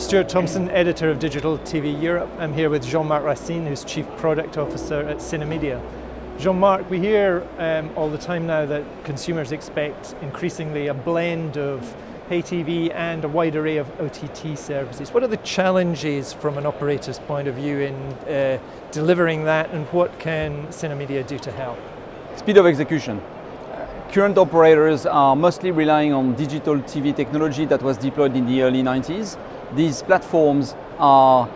Stuart Thompson, editor of Digital TV Europe. I'm here with Jean-Marc Racine, who's Chief Product Officer at Synamedia. Jean-Marc, we hear all the time now that consumers expect increasingly a blend of pay TV and a wide array of OTT services. What are the challenges from an operator's point of view in delivering that, and what can Synamedia do to help? Speed of execution. Current operators are mostly relying on digital TV technology that was deployed in the early 90s. These platforms are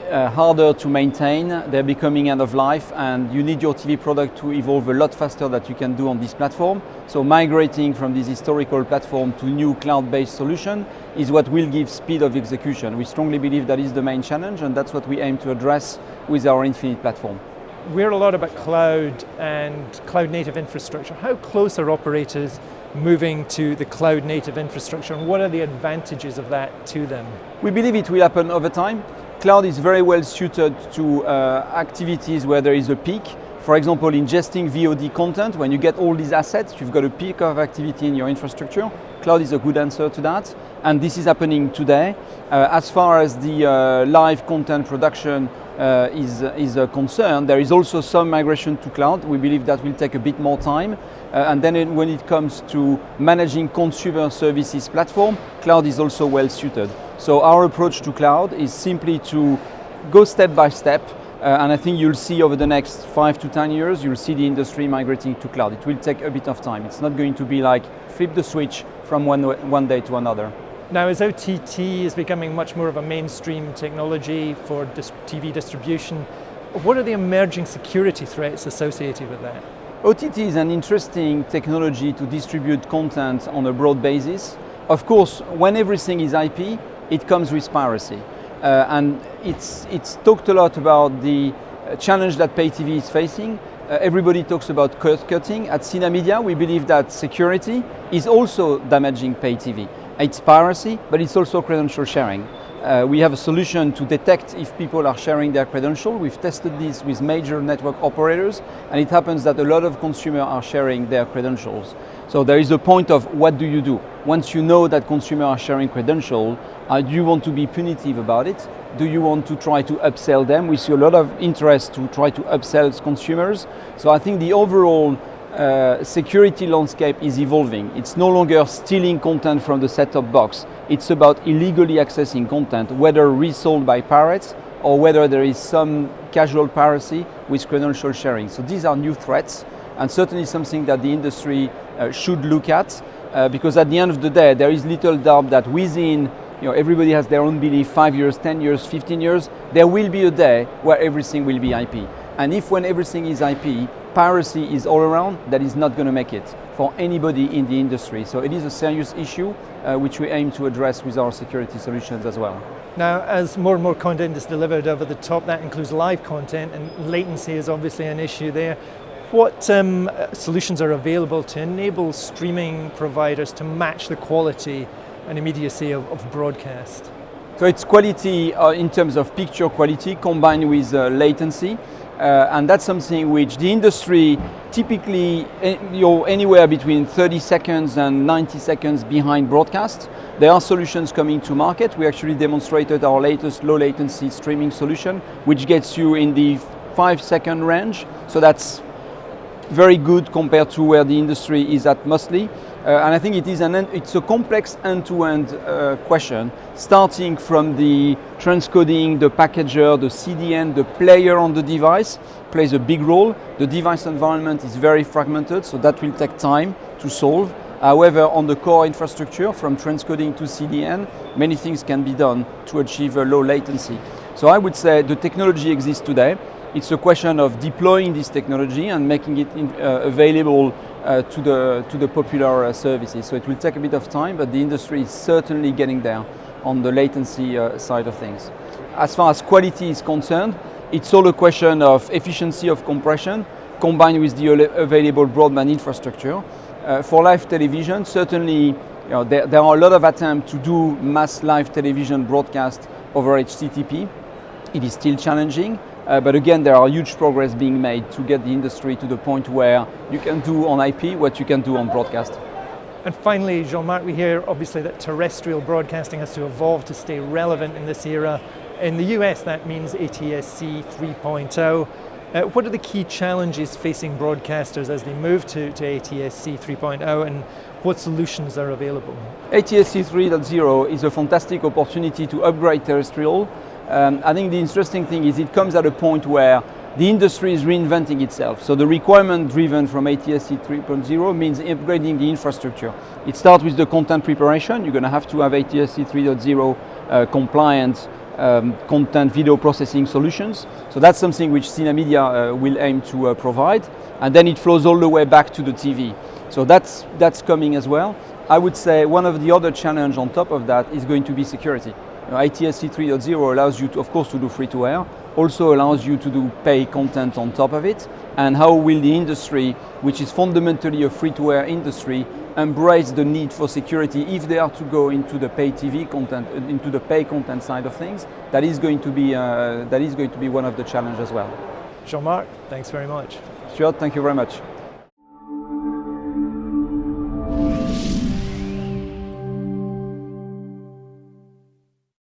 harder to maintain, they're becoming end of life, and you need your TV product to evolve a lot faster than you can do on this platform. So migrating from this historical platform to new cloud-based solution is what will give speed of execution. We strongly believe that is the main challenge, and that's what we aim to address with our Infinite platform. We hear a lot about cloud and cloud-native infrastructure. How close are operators moving to the cloud-native infrastructure, and what are the advantages of that to them? We believe it will happen over time. Cloud is very well suited to activities where there is a peak. For example, ingesting VOD content, when you get all these assets, you've got a peak of activity in your infrastructure. Cloud is a good answer to that, and this is happening today. As far as the live content production is concerned, there is also some migration to cloud. We believe that will take a bit more time. And then when it comes to managing consumer services platform, cloud is also well suited. So our approach to cloud is simply to go step by step, and I think you'll see over the next 5 to 10 years, you'll see the industry migrating to cloud. It will take a bit of time. It's not going to be like flip the switch from one day to another. Now, as OTT is becoming much more of a mainstream technology for TV distribution, what are the emerging security threats associated with that? OTT is an interesting technology to distribute content on a broad basis. Of course, when everything is IP, it comes with piracy. And it's talked a lot about the challenge that pay TV is facing. Everybody talks about cost cutting. At Synamedia, we believe that security is also damaging pay TV. It's piracy, but it's also credential sharing. We have a solution to detect if people are sharing their credential. We've tested this with major network operators, and it happens that a lot of consumers are sharing their credentials. So there is a point of what do you do? Once you know that consumers are sharing credentials, do you want to be punitive about it? Do you want to try to upsell them? We see a lot of interest to try to upsell consumers. So I think the overall security landscape is evolving. It's no longer stealing content from the set-top box. It's about illegally accessing content, whether resold by pirates or whether there is some casual piracy with credential sharing. So these are new threats, and certainly something that the industry should look at, because at the end of the day, there is little doubt that within, everybody has their own belief, 5 years, 10 years, 15 years, there will be a day where everything will be IP. And if when everything is IP, piracy is all around, that is not going to make it for anybody in the industry. So it is a serious issue which we aim to address with our security solutions as well. Now, as more and more content is delivered over the top, that includes live content, and latency is obviously an issue there. What solutions are available to enable streaming providers to match the quality and immediacy of broadcast? So it's quality in terms of picture quality combined with latency. And that's something which the industry typically, you're anywhere between 30 seconds and 90 seconds behind broadcast. There are solutions coming to market. We actually demonstrated our latest low latency streaming solution, which gets you in the 5-second range. So that's very good compared to where the industry is at mostly. And I think it's a complex end-to-end question, starting from the transcoding, the packager, the CDN, the player on the device plays a big role. The device environment is very fragmented, so that will take time to solve. However, on the core infrastructure, from transcoding to CDN, many things can be done to achieve a low latency. So I would say the technology exists today. It's a question of deploying this technology and making it available to the popular services. So it will take a bit of time, but the industry is certainly getting there on the latency side of things. As far as quality is concerned, it's all a question of efficiency of compression combined with the available broadband infrastructure. For live television, certainly there are a lot of attempts to do mass live television broadcast over HTTP. It is still challenging. But again, there are huge progress being made to get the industry to the point where you can do on IP what you can do on broadcast. And finally, Jean-Marc, we hear obviously that terrestrial broadcasting has to evolve to stay relevant in this era. In the US, that means ATSC 3.0. What are the key challenges facing broadcasters as they move to ATSC 3.0, and what solutions are available? ATSC 3.0 is a fantastic opportunity to upgrade terrestrial. I think the interesting thing is it comes at a point where the industry is reinventing itself. So the requirement driven from ATSC 3.0 means upgrading the infrastructure. It starts with the content preparation. You're going to have to have ATSC 3.0 compliant content video processing solutions. So that's something which Synamedia will aim to provide. And then it flows all the way back to the TV. So that's coming as well. I would say one of the other challenges on top of that is going to be security. ATSC 3.0 allows you to, of course, to do free-to-air, also allows you to do pay content on top of it. And how will the industry, which is fundamentally a free-to-air industry, embrace the need for security if they are to go into the pay TV content, into the pay content side of things? That is going to be one of the challenges as well. Jean-Marc, thanks very much. Stuart, thank you very much.